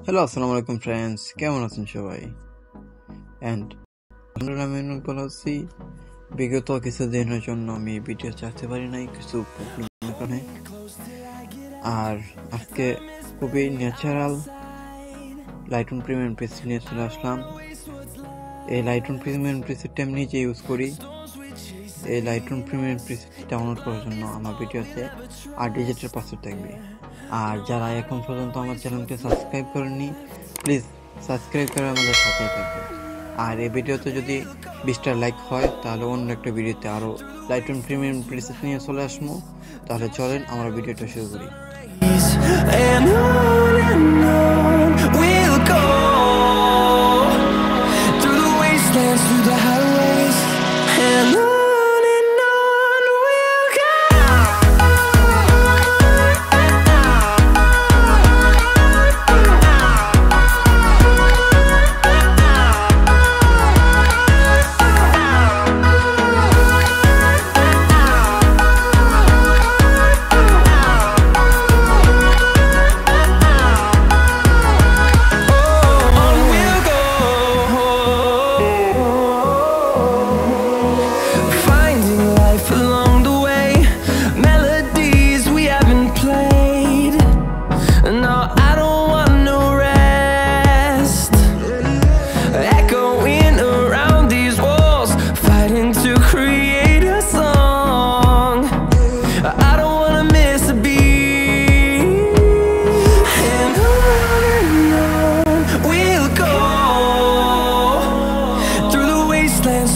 Hello, আসসালামু আলাইকুম friends, কেমন আছেন সবাই? অ্যান্ড আমি অনেক ভালো আছি। বিগত কিছুদিনের জন্য আমি ভিডিও ছাড়তে পারি নাই কিছু প্রবলেমের কারণে। আর আজকে খুবই ন্যাচারাল লাইটরুম প্রিমিয়াম প্রিসেট নিয়ে চলে আসলাম। এই লাইটরুম প্রিমিয়াম প্রিসেটটা আমি নিজে ইউজ করি। এই লাইটরুম প্রিমিয়াম প্রিসেট ডাউনলোড করার জন্য আমার ভিডিওতে 8 ডিজিটের পাসওয়ার্ড থাকবে। আর যারা এখন পর্যন্ত আমার চ্যানেলকে সাবস্ক্রাইব করেননি, প্লিজ সাবস্ক্রাইব করে আমাদের সাথেই থাকবেন। আর এই ভিডিওতে যদি 20টা লাইক হয় তাহলে অন্য একটা ভিডিওতে আরও লাইটরুম প্রিমিয়াম প্রিসেট নিয়ে চলে আসবো। তাহলে চলেন আমরা ভিডিওটা শুরু করি।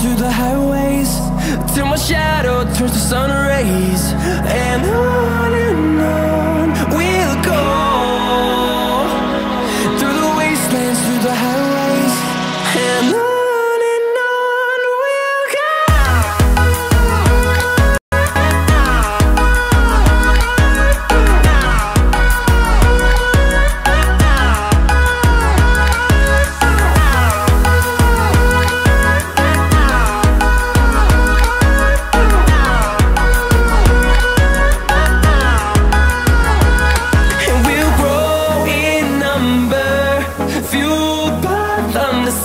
Through the highways till my shadow turns to sun rays, and on we'll go through the wastelands, through the highways, and on we'll go.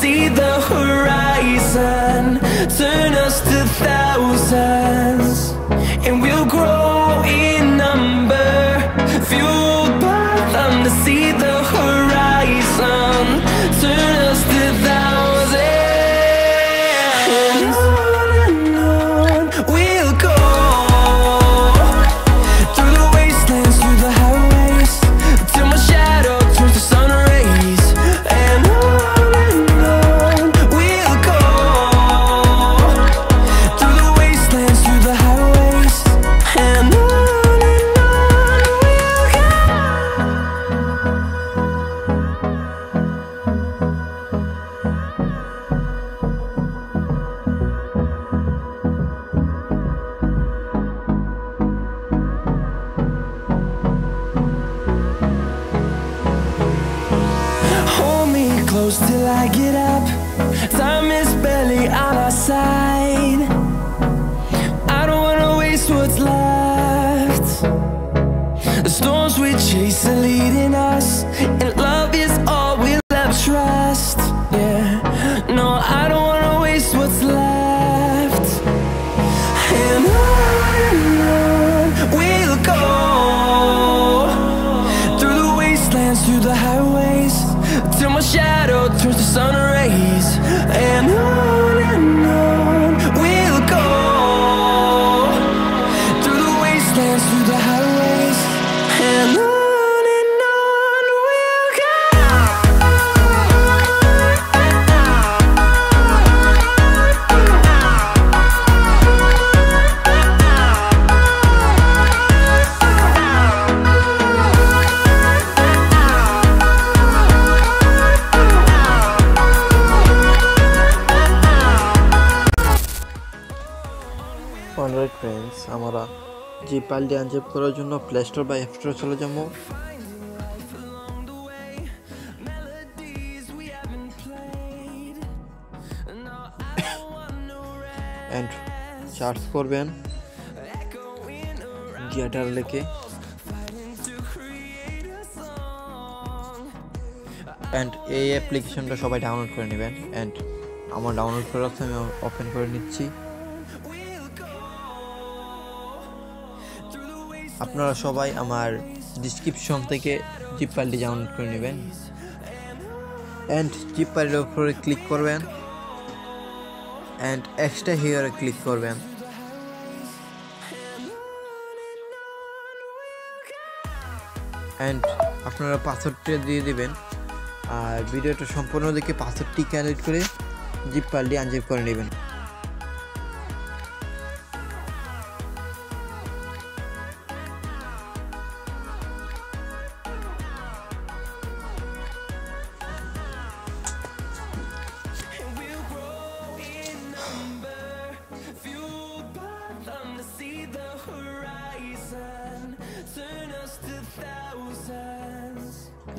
See the horizon turn us to thousands, and we'll grow in number, fueled by them. To see the horizon turn us to thousands, and on we'll go through the wastelands, through the highways, till my shadow turns to sun rays, and close till I get up. Time is barely on our side. I don't wanna waste what's left. The storms we chase are leading us, and love is all we'll ever trust. Yeah, no, I don't wanna waste what's left. And on we'll go through the wastelands, through the highways, till my shadow turns to sun rays, and on we'll go through the wastelands, through the highways, and on we'll go. Alright friends, আমরা যে ফাইলটি আনজেপ করার জন্য play store বা app স্টোরে চলে যাবো। And search করবেন গিটার লিখে। অ্যান্ড এই অ্যাপ্লিকেশনটা সবাই ডাউনলোড করে নেবেন। অ্যান্ড আমার ডাউনলোড করার অবস্থা আমি ওপেন করে নিচ্ছি। আপনারা সবাই আমার ডিসক্রিপশন থেকে জিপ ফাইলটি ডাউনলোড করে নেবেন। অ্যান্ড জিপ ফাইলের উপরে ক্লিক করবেন অ্যান্ড এক্সট্রা হিয়ারে ক্লিক করবেন। অ্যান্ড আপনারা পাসওয়ার্ডটা দিয়ে দিবেন। আর ভিডিওটা সম্পূর্ণ দেখে পাসওয়ার্ডটি ক্যালকুলেট করে জিপ ফাইলটি আনজিপ করে নেবেন।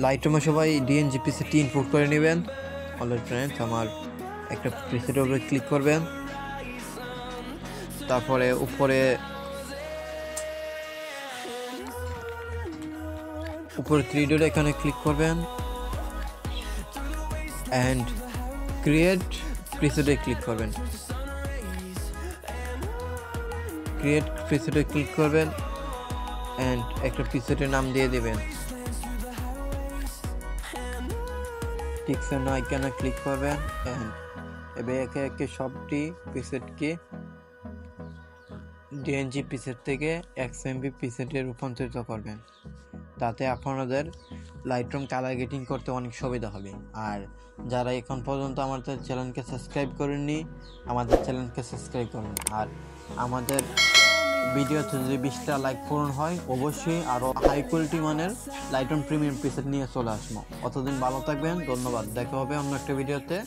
লাইটরুমে সবাই ডিএনজি প্রিসেটটি ইনপুট করে নেবেন। অলরাইট ফ্রেন্ডস, আমার একটা প্রিসেটের উপরে ক্লিক করবেন। তারপরে উপরে 3 ডট এখানে ক্লিক করবেন অ্যান্ড ক্রিয়েট প্রিসেটে ক্লিক করবেন। ক্রিয়েট প্রিসেটে ক্লিক করবেন অ্যান্ড একটা প্রিসেটের নাম দিয়ে দিবেন। টিক্সের আইকনে ক্লিক করবেন অ্যান্ড এবার একে একে সবটি প্রিসেটকে ডিএনজি প্রিসেট থেকে এক্সএমভি প্রিসেটে রূপান্তরিত করবেন। তাতে আপনাদের লাইটরুম কালার গ্রেডিং করতে অনেক সুবিধা হবে। আর যারা এখন পর্যন্ত আমাদের চ্যানেলকে সাবস্ক্রাইব করেননি, আমাদের চ্যানেলকে সাবস্ক্রাইব করুন। আর আমাদের ভিডিওতে যদি 20টা লাইক পূরণ হয়, অবশ্যই আরও হাই কোয়ালিটি মানের লাইটরুম প্রিমিয়াম প্রিসেট নিয়ে চলে আসবো। অতদিন ভালো থাকবেন, ধন্যবাদ। দেখা হবে অন্য একটা ভিডিওতে।